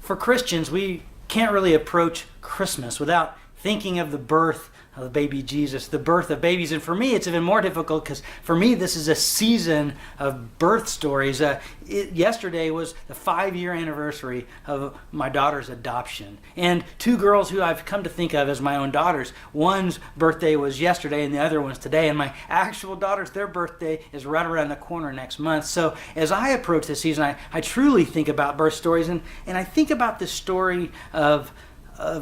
for Christians, we can't really approach Christmas without thinking of the birth of the baby Jesus, the birth of babies. And for me, it's even more difficult because for me, this is a season of birth stories. Yesterday was the 5-year anniversary of my daughter's adoption. And two girls who I've come to think of as my own daughters, one's birthday was yesterday and the other one's today. And my actual daughters, their birthday is right around the corner next month. So as I approach this season, I truly think about birth stories. And I think about the story of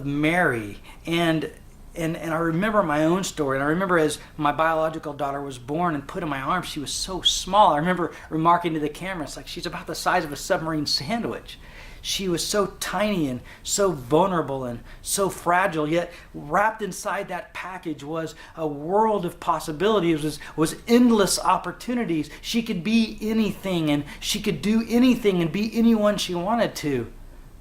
Mary. And I remember my own story. And I remember as my biological daughter was born and put in my arms, she was so small. I remember remarking to the camera, it's like she's about the size of a submarine sandwich. She was so tiny and so vulnerable and so fragile, yet wrapped inside that package was a world of possibilities, was endless opportunities. She could be anything and she could do anything and be anyone she wanted to.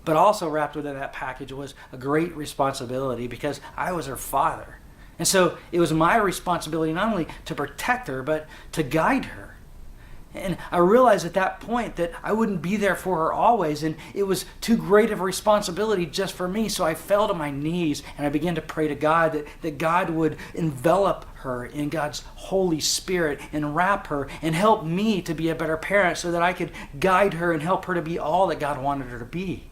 But also wrapped within that package was a great responsibility because I was her father. And so it was my responsibility not only to protect her, but to guide her. And I realized at that point that I wouldn't be there for her always, and it was too great of a responsibility just for me. So I fell to my knees and I began to pray to God that God would envelop her in God's Holy Spirit and wrap her and help me to be a better parent so that I could guide her and help her to be all that God wanted her to be.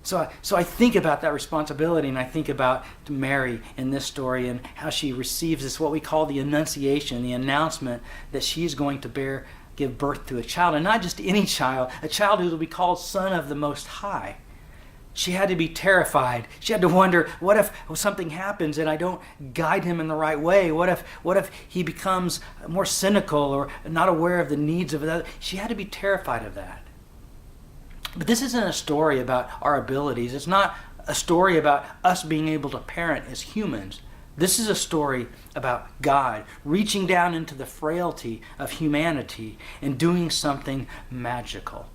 So I think about that responsibility, and I think about Mary in this story and how she receives this, what we call the Annunciation, the announcement that she's going to give birth to a child, and not just any child, a child who will be called Son of the Most High. She had to be terrified. She had to wonder, what if something happens and I don't guide him in the right way? What if he becomes more cynical or not aware of the needs of others? She had to be terrified of that. But this isn't a story about our abilities. It's not a story about us being able to parent as humans. This is a story about God reaching down into the frailty of humanity and doing something magical.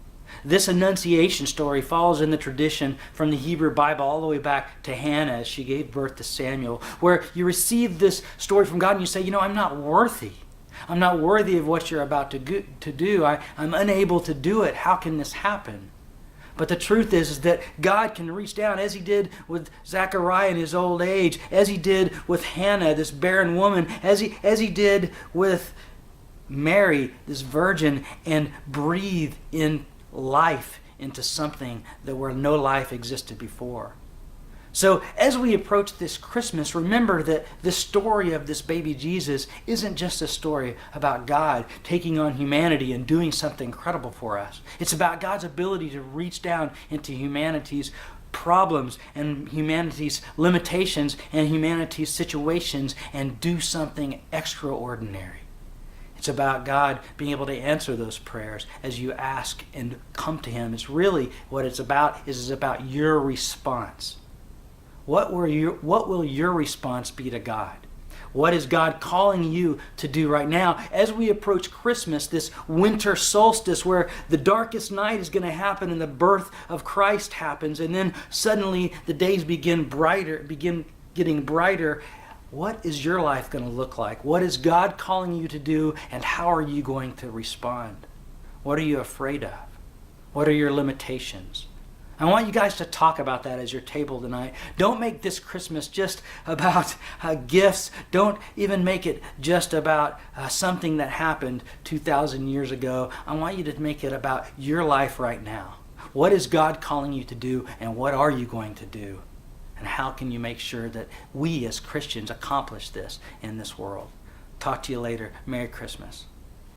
This Annunciation story follows in the tradition from the Hebrew Bible all the way back to Hannah as she gave birth to Samuel, where you receive this story from God and you say, I'm not worthy. I'm not worthy of what you're about to do. I'm unable to do it. How can this happen? But the truth is that God can reach down, as he did with Zechariah in his old age, as he did with Hannah, this barren woman, as he did with Mary, this virgin, and breathe in life into something that where no life existed before. So as we approach this Christmas, remember that the story of this baby Jesus isn't just a story about God taking on humanity and doing something incredible for us. It's about God's ability to reach down into humanity's problems and humanity's limitations and humanity's situations and do something extraordinary. It's about God being able to answer those prayers as you ask and come to him. It's really what it's about is about your response. What will your response be to God? What is God calling you to do right now as we approach Christmas, this winter solstice where the darkest night is going to happen and the birth of Christ happens, and then suddenly the days begin getting brighter? What is your life going to look like? What is God calling you to do, and how are you going to respond? What are you afraid of? What are your limitations? I want you guys to talk about that as your table tonight. Don't make this Christmas just about gifts. Don't even make it just about something that happened 2,000 years ago. I want you to make it about your life right now. What is God calling you to do, and what are you going to do? And how can you make sure that we as Christians accomplish this in this world? Talk to you later. Merry Christmas.